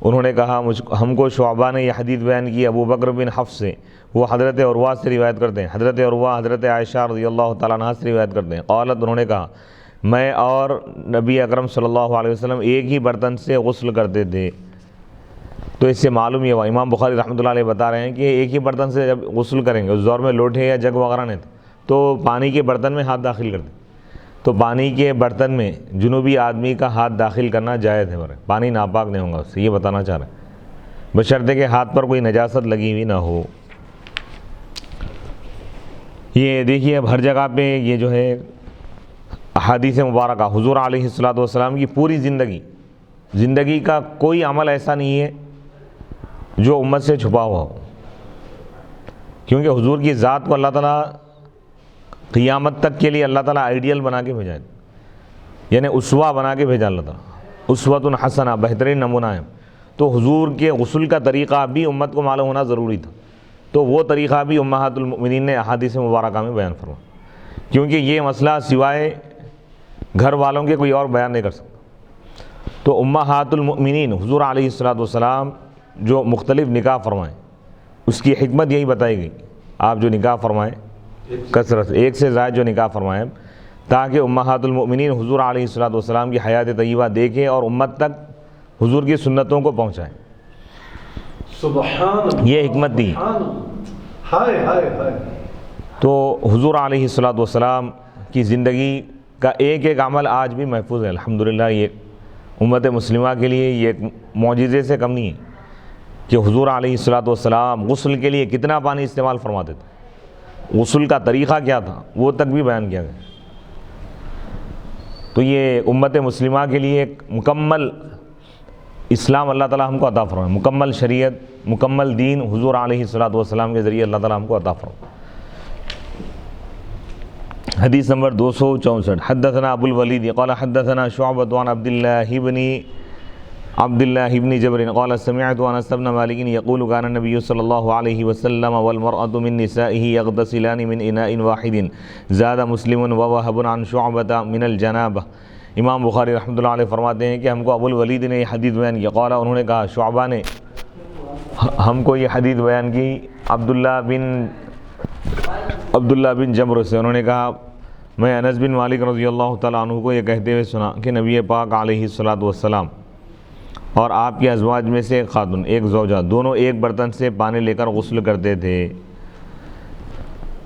انہوں نے کہا ہم کو شعبہ نے یہ حدیث بیان کی ابو بکر بن حفص سے, وہ حضرت عروہ سے روایت کرتے ہیں. حضرت عروہ حضرت عائشہ رضی اللہ تعالیٰ عنہ سے روایت کرتے ہیں. قالت, انہوں نے کہا میں اور نبی اکرم صلی اللہ علیہ وسلم ایک ہی برتن سے غسل کرتے تھے. تو اس سے معلوم یہ ہوا, امام بخاری رحمۃ اللہ علیہ بتا رہے ہیں کہ ایک ہی برتن سے جب غسل کریں گے, اس دور میں لوٹے یا جگ وغیرہ نہیں تھے, تو پانی کے برتن میں ہاتھ داخل کرتے. تو پانی کے برتن میں جنوبی آدمی کا ہاتھ داخل کرنا جائز ہے, پانی ناپاک نہیں ہوگا اس سے, یہ بتانا چاہ رہے ہیں, بشرطے کہ ہاتھ پر کوئی نجاست لگی ہوئی نہ ہو. یہ دیکھیے اب ہر جگہ پہ یہ جو ہے احادیث مبارکہ, حضور علیہ الصلوۃ والسلام کی پوری زندگی کا کوئی عمل ایسا نہیں ہے جو امت سے چھپا ہوا ہو, کیونکہ حضور کی ذات کو اللہ تعالیٰ قیامت تک کے لیے اللہ تعالیٰ آئیڈیل بنا کے بھیجا ہے, یعنی اسوہ بنا کے بھیجا اللہ تعالیٰ, اسوۃ حسنہ, بہترین نمونہ ہے. تو حضور کے غسل کا طریقہ بھی امت کو معلوم ہونا ضروری تھا, تو وہ طریقہ بھی امہات المؤمنین نے احادیث مبارکہ میں بیان فرمایا, کیونکہ یہ مسئلہ سوائے گھر والوں کے کوئی اور بیان نہیں کر سکتا. تو امہات المؤمنین حضور علیہ الصلوۃ والسلام جو مختلف نکاح فرمائیں, اس کی حکمت یہی بتائی گئی. آپ جو نکاح فرمائیں کثرت, ایک سے زائد جو نکاح فرمائیں, تاکہ امہات المؤمنین حضور علیہ الصلوۃ والسلام کی حیات طیبہ دیکھیں اور امت تک حضور کی سنتوں کو پہنچائیں. سبحان اللہ, یہ حکمت دی. ہائے ہائے ہائے. تو حضور علیہ الصلوۃ والسلام کی زندگی کا ایک ایک عمل آج بھی محفوظ ہے الحمدللہ. یہ امت مسلمہ کے لیے یہ ایک معجزے سے کم نہیں ہے کہ حضور علیہ الصلوۃ والسلام غسل کے لیے کتنا پانی استعمال فرماتے تھے, غسل کا طریقہ کیا تھا وہ تک بھی بیان کیا گیا. تو یہ امت مسلمہ کے لیے ایک مکمل اسلام اللہ تعالیٰ ہم کو عطا فرمائے, مکمل شریعت, مکمل دین حضور علیہ الصلوۃ والسلام کے ذریعے اللہ تعالیٰ ہم کو عطا فرمائے. حدیث نمبر 264 حدثنا ابو الولید قال حدثنا شعبۃ عن عبد الله بن جبر قال سمعت انس بن مالك يقول كان النبي صلى الله عليه وسلم والمرأة من نسائه يغتسلان من اناء واحد زاد مسلم ووهب عن شعبة من الجنابة. امام بخاری رحمۃ اللہ علیہ فرماتے ہیں کہ ہم کو ابو الولید نے یہ حدیث بیان کی. قال, انہوں نے کہا شعبہ نے ہم کو یہ حدیث بیان کی عبداللہ بن جبر سے. انہوں نے کہا میں انس بن مالک رضی اللہ تعالیٰ عنہ کو یہ کہتے ہوئے سنا کہ نبی پاک علیہ الصلوۃ والسلام اور آپ کے ازواج میں سے ایک خاتون, ایک زوجہ, دونوں ایک برتن سے پانی لے کر غسل کرتے تھے.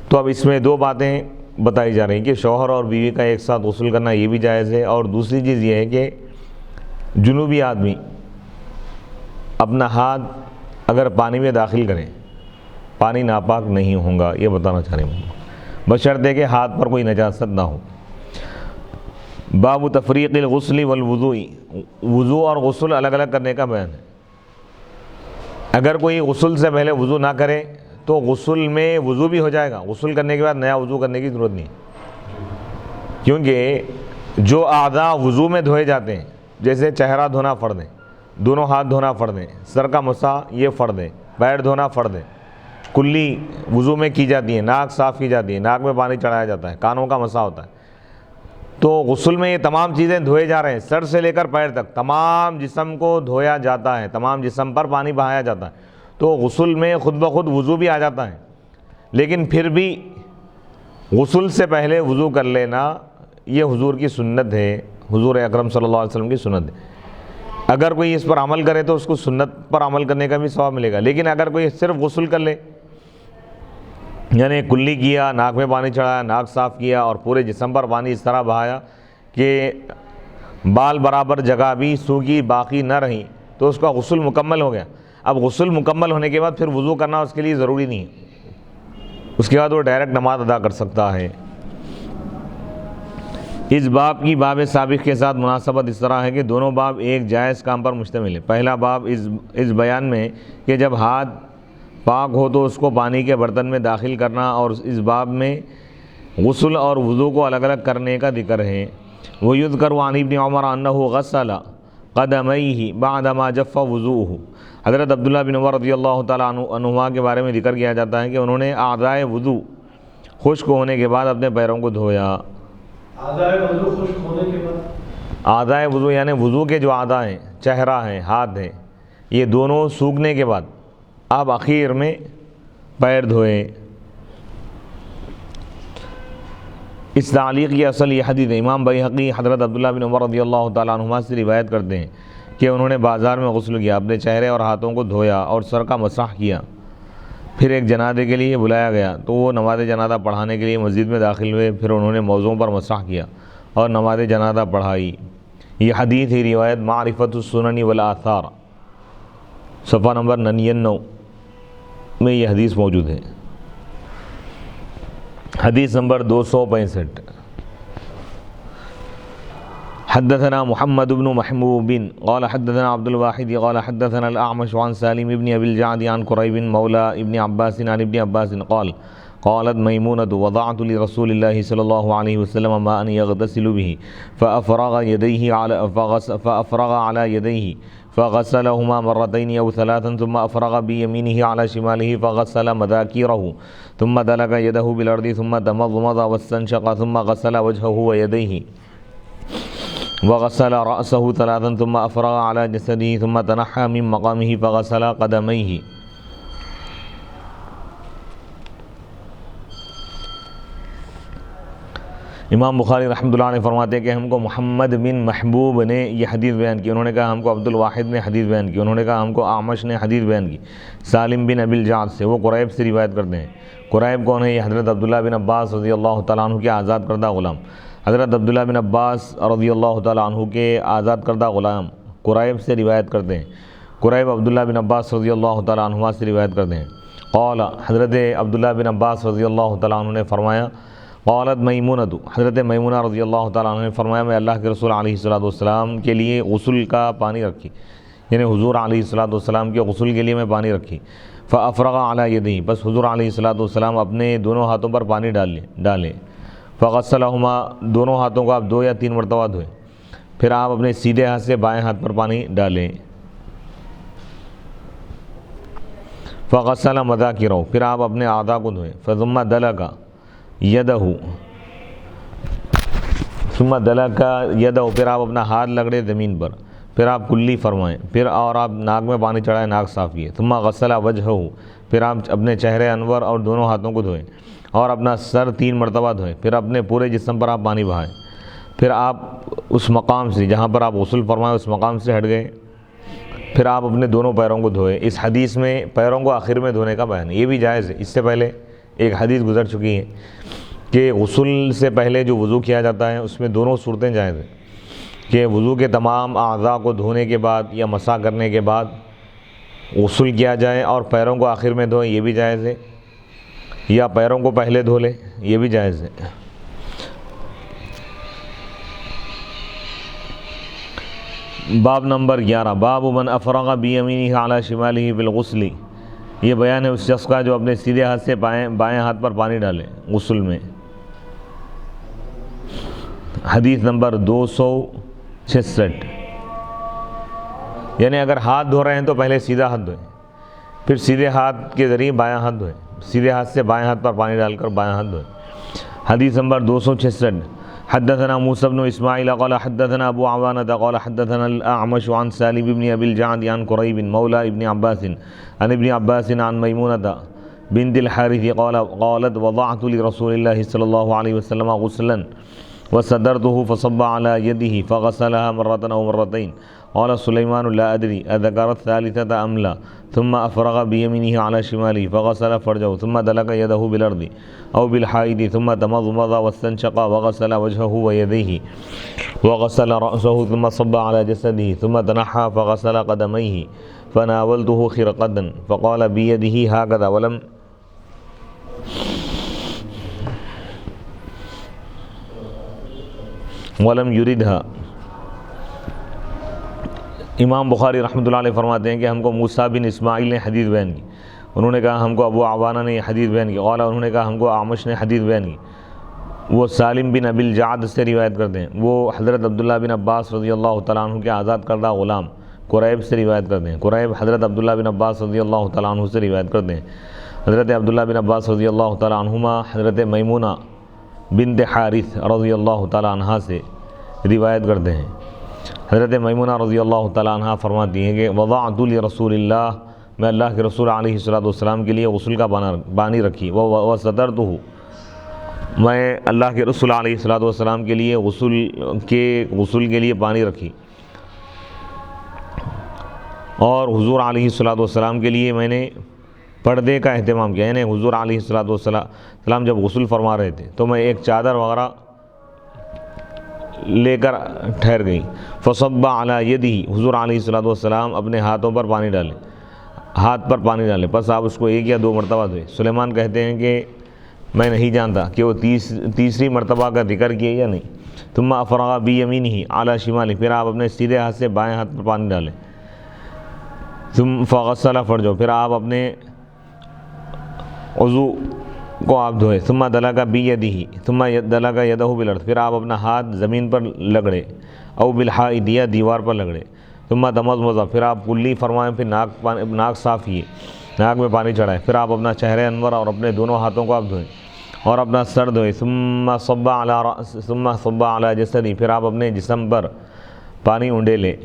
تو اب اس میں دو باتیں بتائی جا رہی ہیں کہ شوہر اور بیوی کا ایک ساتھ غسل کرنا یہ بھی جائز ہے, اور دوسری چیز یہ ہے کہ جنوبی آدمی اپنا ہاتھ اگر پانی میں داخل کریں پانی ناپاک نہیں ہوگا, یہ بتانا چاہ رہے ہیں, بشرطے کہ ہاتھ پر کوئی نجاست نہ ہو. باب تفریق الغسل والوضوء, وضو اور غسل الگ الگ کرنے کا بیان ہے. اگر کوئی غسل سے پہلے وضو نہ کرے تو غسل میں وضو بھی ہو جائے گا, غسل کرنے کے بعد نیا وضو کرنے کی ضرورت نہیں, کیونکہ جو اعضاء وضو میں دھوئے جاتے ہیں جیسے چہرہ دھونا فرض ہے, دونوں ہاتھ دھونا فرض ہے, سر کا مسح یہ فرض ہے, پیر دھونا فرض ہے, کلی وضو میں کی جاتی ہے, ناک صاف کی جاتی ہے, ناک میں پانی چڑھایا جاتا ہے, کانوں کا مسح ہوتا ہے. تو غسل میں یہ تمام چیزیں دھوئے جا رہے ہیں, سر سے لے کر پیر تک تمام جسم کو دھویا جاتا ہے, تمام جسم پر پانی بہایا جاتا ہے. تو غسل میں خود بخود وضو بھی آ جاتا ہے, لیکن پھر بھی غسل سے پہلے وضو کر لینا یہ حضور کی سنت ہے, حضور اکرم صلی اللہ علیہ وسلم کی سنت ہے. اگر کوئی اس پر عمل کرے تو اس کو سنت پر عمل کرنے کا بھی ثواب ملے گا, لیکن اگر کوئی صرف غسل کر لے یعنی کلی کیا, ناک میں پانی چڑھایا, ناک صاف کیا اور پورے جسم پر پانی اس طرح بہایا کہ بال برابر جگہ بھی سوکھی باقی نہ رہی, تو اس کا غسل مکمل ہو گیا. اب غسل مکمل ہونے کے بعد پھر وضو کرنا اس کے لیے ضروری نہیں ہے, اس کے بعد وہ ڈائریکٹ نماز ادا کر سکتا ہے. اس باب کی باب سابق کے ساتھ مناسبت اس طرح ہے کہ دونوں باب ایک جائز کام پر مشتمل ہے. پہلا باب اس بیان میں کہ جب ہاتھ پاک ہو تو اس کو پانی کے برتن میں داخل کرنا, اور اس باب میں غسل اور وضو کو الگ الگ کرنے کا ذکر ہے. وَيُذْكَرُ عَنِ ابْنِ عُمَرَ أَنَّهُ غَسَّلَ قَدَمَيْهِ بَعْدَمَا جَفَّ وُضُوءُهُ. حضرت عبداللہ بن عمر رضی اللہ تعالیٰ عنہما کے بارے میں ذکر کیا جاتا ہے کہ انہوں نے اعضائے وضو خشک ہونے کے بعد اپنے پیروں کو دھویا. آدھائے وضو خشک ہونے کے بعد اعضائے وضو یعنی وضو کے جو اعضاء ہیں، چہرہ ہیں، ہاتھ ہیں، یہ دونوں سوکھنے کے بعد آپ آخر میں پیر دھوئیں۔ اس تعلیق کی اصل یہ حدیث ہے۔ امام بیہقی حضرت عبداللہ بن عمر رضی اللہ تعالیٰ عنہما سے روایت کرتے ہیں کہ انہوں نے بازار میں غسل کیا، اپنے چہرے اور ہاتھوں کو دھویا اور سر کا مسح کیا، پھر ایک جنازے کے لیے بلایا گیا تو وہ نماز جنازہ پڑھانے کے لیے مسجد میں داخل ہوئے، پھر انہوں نے موضوعوں پر مسح کیا اور نماز جنازہ پڑھائی۔ یہ حدیث ہی روایت معرفت السنن والآثار صفحہ نمبر 99 میں یہ حدیث موجود ہے۔ حدیث نمبر 265۔ حدثنا محمد بن محبوب قال حدثنا عبد الواحد قال حدثنا الأعمش عن سالم بن أبي الجعد عن قريب مولى ابن عباس عن ابن عباس قال قالت ميمونة وضعت لرسول الله صلى الله عليه وسلم ماء يغتسل به فأفرغ على يديه فغسلهما مرتين أو ثلاثا ثم أفرغ بيمينه على شماله فغسل مذاكيره ثم دلك يده بالأرض ثم تمضمض واستنشق ثم غسل وجهه ويديه وغسل رأسه ثلاثا ثم أفرغ على جسده ثم تنحى من مقامه فغسل قدميه۔ امام بخاری رحمۃ اللہ علیہ فرماتے ہیں کہ ہم کو محمد بن محبوب نے یہ حدیث بیان کی، انہوں نے کہا ہم کو عبد الواحد نے حدیث بیان کی، انہوں نے کہا ہم کو اعمش نے حدیث بیان کی سالم بن ابی الجعد سے، وہ قریب سے روایت کرتے ہیں۔ قریب کون ہے؟ یہ حضرت عبداللہ بن عباس رضی اللہ تعالیٰ عنہ کے آزاد کردہ غلام، حضرت عبداللہ بن عباس رضی اللہ تعالیٰ عنہ کے آزاد کردہ غلام قریب سے روایت کرتے ہیں۔ قریب عبداللہ بن عباس رضی اللہ تعالیٰ عنہ سے روایت کرتے ہیں۔ قال حضرت عبداللہ بن عباس رضی اللہ تعالیٰ عنہ نے فرمایا قالت میمونہ، حضرت میمونہ رضی اللہ تعالیٰ عنہ نے فرمایا میں اللہ کے رسول علیہ الصلوۃ والسلام کے لیے غسل کا پانی رکھی، یعنی حضور علیہ الصلوۃ والسلام کے غسل کے لیے میں پانی رکھی۔ فافرغ علی یدیہ، بس حضور علیہ الصلوۃ والسلام اپنے دونوں ہاتھوں پر پانی ڈالیں۔ فغسلہما، دونوں ہاتھوں کو آپ 2 یا 3 مرتبہ دھوئیں، پھر آپ اپنے سیدھے ہاتھ سے بائیں ہاتھ پر پانی ڈالیں۔ فغسل مذاکرہ، پھر آپ اپنے اعضاء کو دھوئیں۔ ثم دلک یدہ، پھر آپ اپنا ہاتھ رگڑے زمین پر، پھر آپ کلی فرمائیں، پھر اور آپ ناک میں پانی چڑھائیں، ناک صاف کیے۔ ثم غسل وجہہ، پھر آپ اپنے چہرے انور اور دونوں ہاتھوں کو دھوئیں اور اپنا سر 3 مرتبہ دھوئیں، پھر اپنے پورے جسم پر آپ پانی بہائیں، پھر آپ اس مقام سے جہاں پر آپ غسل فرمائیں اس مقام سے ہٹ گئے، پھر آپ اپنے دونوں پیروں کو دھوئیں۔ اس حدیث میں پیروں کو آخر میں دھونے کا بیان ہے، یہ بھی جائز ہے۔ اس سے پہلے ایک حدیث گزر چکی ہے کہ غسل سے پہلے جو وضو کیا جاتا ہے اس میں دونوں صورتیں جائز ہیں، کہ وضو کے تمام اعضاء کو دھونے کے بعد یا مسح کرنے کے بعد غسل کیا جائے اور پیروں کو آخر میں دھوئیں، یہ بھی جائز ہے، یا پیروں کو پہلے دھو لیں، یہ بھی جائز ہے۔ باب نمبر 11، باب من افرغ بیمینہ علی شمالہ بالغسل، یہ بیان ہے اس شخص کا جو اپنے سیدھے ہاتھ سے بائیں ہاتھ پر پانی ڈالے غسل میں۔ حدیث نمبر 266، یعنی اگر ہاتھ دھو رہے ہیں تو پہلے سیدھا ہاتھ دھوئیں، پھر سیدھے ہاتھ کے ذریعے بایاں ہاتھ دھوئیں، سیدھے ہاتھ سے بائیں ہاتھ پر پانی ڈال کر بایاں ہاتھ دھوئیں۔ حدیث نمبر 266، حدثنا موسى بن اسماعيل قال حدثنا ابو عوانة قال حدثنا الاعمش عن سالم بن ابي الجعد عن قريب مولى ابن عباس عن ابن عباس عن ميمونة بنت الحارث قالت وضعت لرسول الله صلى الله عليه وسلم غسلا وصدرته فصب على يده فغسلها مرة او مرتين۔ قال سليمان لا أدري أذكر الثالثة أم لا، ثم أفرغ بيمينه على شماله فغسل فرجه ثم دلك يده بالأرض أو بالحائط ثم تمضمض واستنشق وغسل وجهه ويديه وغسل رأسه ثم صب على جسده ثم تنحى فغسل قدميه فناولته خرقة فقال بيده هكذا ولم يردها۔ امام بخاری رحمۃ اللہ علیہ فرماتے ہیں کہ ہم کو موسیٰ بن اسماعیل نے حدیث بیان کی، انہوں نے کہا ہم کو ابو عوانہ نے حدیث بیان کی، قال انہوں نے کہا ہم کو اعمش نے حدیث بیان کی، وہ سالم بن ابی الجعد سے روایت کرتے ہیں، وہ حضرت عبداللہ بن عباس رضی اللہ تعالیٰ عنہ کے آزاد کردہ غلام قریب سے روایت کرتے ہیں۔ قریب حضرت عبداللہ بن عباس رضی اللہ تعالیٰ عنہ سے روایت کرتے ہیں۔ حضرت عبداللہ بن عباس رضی اللہ تعالیٰ عنہما حضرت میمونہ بنت حارث رضی اللہ تعالیٰ عنہ سے روایت کرتے ہیں، حضرت میمونہ رضی اللہ تعالیٰ عنہ فرماتی ہیں کہ وضعت لرسول اللہ، میں اللہ کے رسول علیہ الصلوۃ والسلام کے لیے غسل کا پانی رکھی، وسترتہ، میں اللہ کے رسول علیہ الصلوۃ والسلام کے لیے غسل کے لیے پانی رکھی، اور حضور علیہ الصلوۃ والسلام کے لیے میں نے پردے کا اہتمام کیا، یعنی حضور علیہ الصلوۃ والسلام جب غسل فرما رہے تھے تو میں ایک چادر وغیرہ لے کر ٹھہر گئی، فصب علی یدہ، حضور علیہ الصلوۃ والسلام اپنے ہاتھ پر پانی ڈالے، پس آپ اس کو ایک یا دو مرتبہ دھوئے۔ سلیمان کہتے ہیں کہ میں نہیں جانتا کہ وہ تیسری مرتبہ کا ذکر کیا یا نہیں۔ ثم افرغ بیمینہ علی شمالہ، پھر آپ اپنے سیدھے ہاتھ سے بائیں ہاتھ پر پانی ڈالیں۔ ثم فغسل فرجہ، پھر آپ اپنے عضو کو آپ دھوئے۔ ثم دلک بیدہ، ثم دلک یدہ بالارض، پھر آپ اپنا ہاتھ زمین پر لگڑے، او بالحائط، یا دیوار پر لگڑے۔ ثم تمضمض، پھر آپ کلی فرمائیں، پھر ناک صاف کیے، ناک میں پانی چڑھائے، پھر آپ اپنا چہرہ انور اور اپنے دونوں ہاتھوں کو آپ دھوئیں اور اپنا سر دھوئے۔ ثم صب علی جسدہ، پھر آپ اپنے جسم پر پانی اونڈیلے۔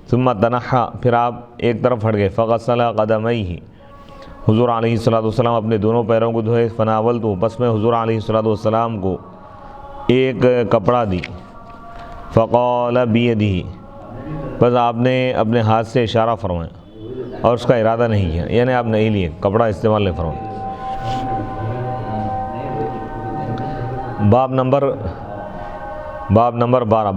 ثم تنحى، پھر آپ ایک طرف ہٹ گئے۔ فغسل قدمیہ، حضور علیہ الصلوۃ والسلام اپنے دونوں پیروں کو دھوئے۔ فناولتہ، پس میں حضور علیہ الصلوۃ والسلام کو ایک کپڑا دی۔ فقال بیدہ، بس آپ نے اپنے ہاتھ سے اشارہ فرمایا اور اس کا ارادہ نہیں کیا، یعنی آپ نہیں لیے، کپڑا استعمال نہیں فرمایا۔ باب نمبر 12،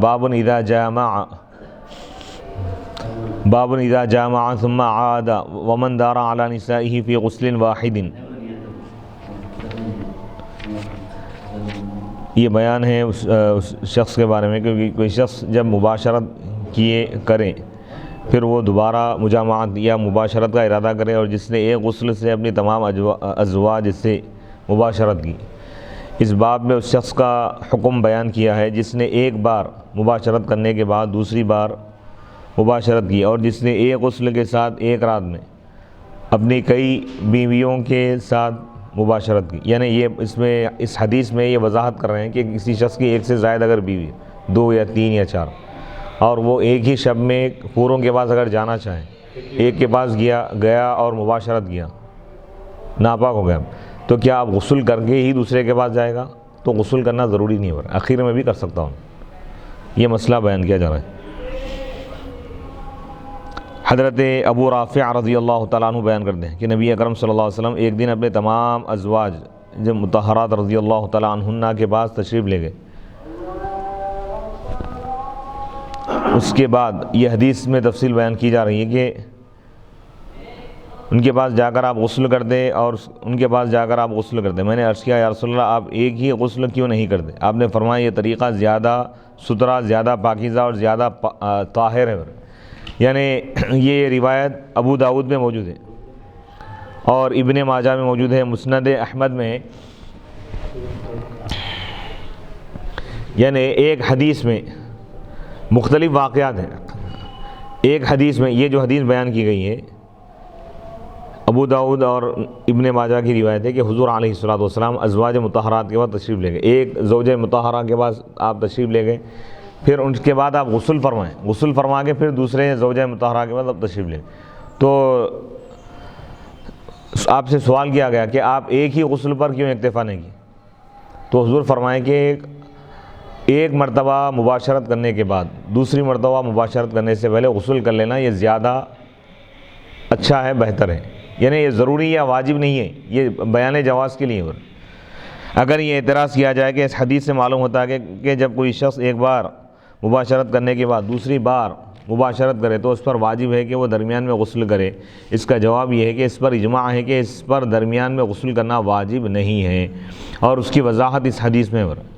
باب اذا جامع ثم عاد ومن دار على نسائه في غسل واحد۔ یہ بیان ہے اس شخص کے بارے میں، کیونکہ کوئی شخص جب مباشرت کرے پھر وہ دوبارہ مجامعت یا مباشرت کا ارادہ کرے، اور جس نے ایک غسل سے اپنی تمام ازواج سے مباشرت کی، اس باب میں اس شخص کا حکم بیان کیا ہے جس نے ایک بار مباشرت کرنے کے بعد دوسری بار مباشرت کی، اور جس نے ایک غسل کے ساتھ ایک رات میں اپنی کئی بیویوں کے ساتھ مباشرت کی۔ یعنی یہ اس حدیث میں یہ وضاحت کر رہے ہیں کہ کسی شخص کی ایک سے زائد اگر بیوی، 2 یا 3 یا 4، اور وہ ایک ہی شب میں پوروں کے پاس اگر جانا چاہیں، ایک کے پاس گیا اور مباشرت کیا، ناپاک ہو گیا، تو کیا آپ غسل کر کے ہی دوسرے کے پاس جائے گا؟ تو غسل کرنا ضروری نہیں ہے، آخر میں بھی کر سکتا ہوں۔ یہ مسئلہ بیان کیا جا رہا ہے۔ حضرت ابو رافع رضی اللہ تعالیٰ عنہ بیان کرتے ہیں کہ نبی اکرم صلی اللہ علیہ وسلم ایک دن اپنے تمام ازواج جو مطہرات رضی اللہ تعالیٰ عنہن کے پاس تشریف لے گئے۔ اس کے بعد یہ حدیث میں تفصیل بیان کی جا رہی ہے کہ ان کے پاس جا کر آپ غسل کرتے، اور ان کے پاس جا کر آپ غسل کرتے۔ میں نے عرض کیا یا رسول اللہ، آپ ایک ہی غسل کیوں نہیں کرتے؟ آپ نے فرمایا یہ طریقہ زیادہ ستھرا، زیادہ پاکیزہ اور زیادہ طاہر ہے۔ یعنی یہ روایت ابو داؤد میں موجود ہے اور ابن ماجہ میں موجود ہے، مسند احمد میں ہے۔ یعنی ایک حدیث میں مختلف واقعات ہیں، ایک حدیث میں یہ جو حدیث بیان کی گئی ہے ابو داؤد اور ابن ماجہ کی روایت ہے کہ حضور علیہ الصلوۃ والسلام ازواج مطہرات کے بعد تشریف لے گئے، ایک زوجہ مطہرہ کے پاس آپ تشریف لے گئے، پھر ان کے بعد آپ غسل فرمائیں، غسل فرما کے پھر دوسرے زوجہ مطہرہ کے بعد آپ تشریف لے گئے۔ تو آپ سے سوال کیا گیا کہ آپ ایک ہی غسل پر کیوں اکتفا نہیں کی؟ تو حضور فرمائے کہ ایک مرتبہ مباشرت کرنے کے بعد دوسری مرتبہ مباشرت کرنے سے پہلے غسل کر لینا یہ زیادہ اچھا ہے، بہتر ہے۔ یعنی یہ ضروری یا واجب نہیں ہے، یہ بیان جواز کے لیے ہے۔ اگر یہ اعتراض کیا جائے کہ اس حدیث سے معلوم ہوتا ہے کہ جب کوئی شخص ایک بار مباشرت کرنے کے بعد دوسری بار مباشرت کرے تو اس پر واجب ہے کہ وہ درمیان میں غسل کرے، اس کا جواب یہ ہے کہ اس پر اجماع ہے کہ اس پر درمیان میں غسل کرنا واجب نہیں ہے، اور اس کی وضاحت اس حدیث میں ہے۔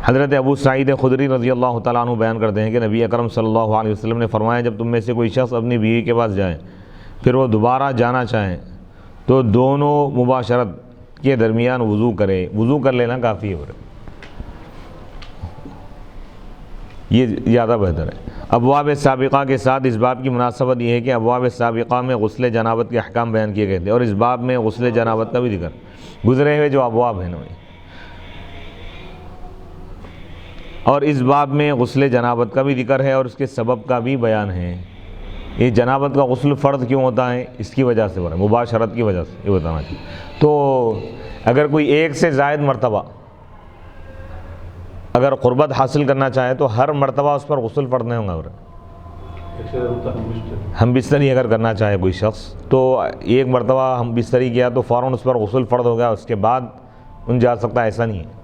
حضرت ابو سعید خدری رضی اللہ تعالیٰ عنہ بیان کرتے ہیں کہ نبی اکرم صلی اللہ علیہ وسلم نے فرمایا جب تم میں سے کوئی شخص اپنی بیوی کے پاس جائے پھر وہ دوبارہ جانا چاہیں تو دونوں مباشرت کے درمیان وضو کرے، وضو کر لینا کافی ہے، یہ زیادہ بہتر ہے۔ ابواب سابقہ کے ساتھ اس باب کی مناسبت یہ ہے کہ ابواب سابقہ میں غسل جنابت کے احکام بیان کیے گئے تھے، اور اس باب میں غسل جنابت کا بھی ذکر گزرے ہوئے جو ابواب ہیں نا، اور اس باب میں غسل جنابت کا بھی ذکر ہے اور اس کے سبب کا بھی بیان ہے. یہ جنابت کا غسل فرض کیوں ہوتا ہے؟ اس کی وجہ سے مباشرت کی وجہ سے یہ بتانا چاہیے. تو اگر کوئی ایک سے زائد مرتبہ اگر قربت حاصل کرنا چاہے تو ہر مرتبہ اس پر غسل فرض نہیں ہوگا. ہم بستری اگر کرنا چاہے کوئی شخص تو ایک مرتبہ ہم بستری کیا تو فوراً اس پر غسل فرض ہو گیا، اس کے بعد ان جا سکتا ہے، ایسا نہیں ہے.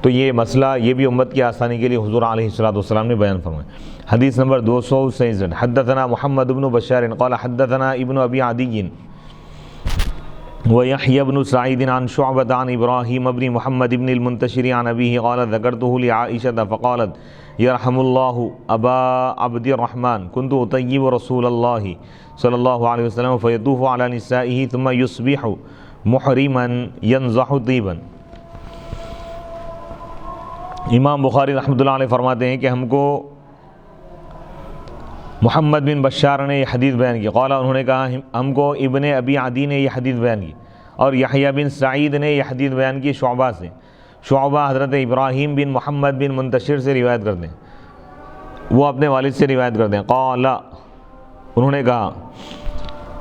تو یہ مسئلہ یہ بھی امت کی آسانی کے لیے حضور علیہ الصلوۃ والسلام نے بیان فرمایا. حدیث نمبر 263. حدثنا محمد بن بشار قال حدثنا ابن ابی عدی ويحيى بن سعيد عن شعبة عن إبراهيم بن محمد بن المنتشر عن أبيه قال ذكرته لعائشة فقالت يرحم الله أبا عبد الرحمن كنت أطيب رسول الله صلى الله عليه وسلم فيطوف على نسائه ثم يصبح محرما ينزح طيبا. امام بخاری رحمۃ اللہ علیہ فرماتے ہیں کہ ہم کو محمد بن بشار نے یہ حدیث بیان کی. قال انہوں نے کہا ہم کو ابن ابی عدی نے یہ حدیث بیان کی اور یحییٰ بن سعید نے یہ حدیث بیان کی شعبہ سے. شعبہ حضرت ابراہیم بن محمد بن منتشر سے روایت کرتے ہیں، وہ اپنے والد سے روایت کرتے ہیں. قال انہوں نے کہا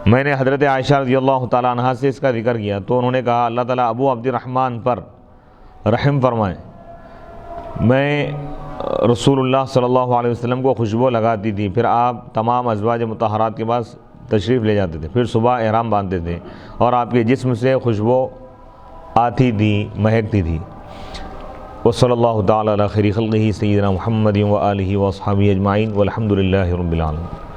میں نے حضرت عائشہ رضی اللہ تعالیٰ عنہا سے اس کا ذکر کیا تو انہوں نے کہا اللہ تعالیٰ ابو عبد الرحمن پر رحم فرمائے، میں رسول اللہ صلی اللہ علیہ وسلم کو خوشبو لگاتی تھی، پھر آپ تمام ازواج مطہرات کے پاس تشریف لے جاتے تھے، پھر صبح احرام باندھتے تھے اور آپ کے جسم سے خوشبو آتی تھی، مہکتی تھی. وصلی اللہ تعالی علی خیر خلقہ سیدنا محمد و آلہ و اصحابہ اجمعین والحمد للہ رب العالمین.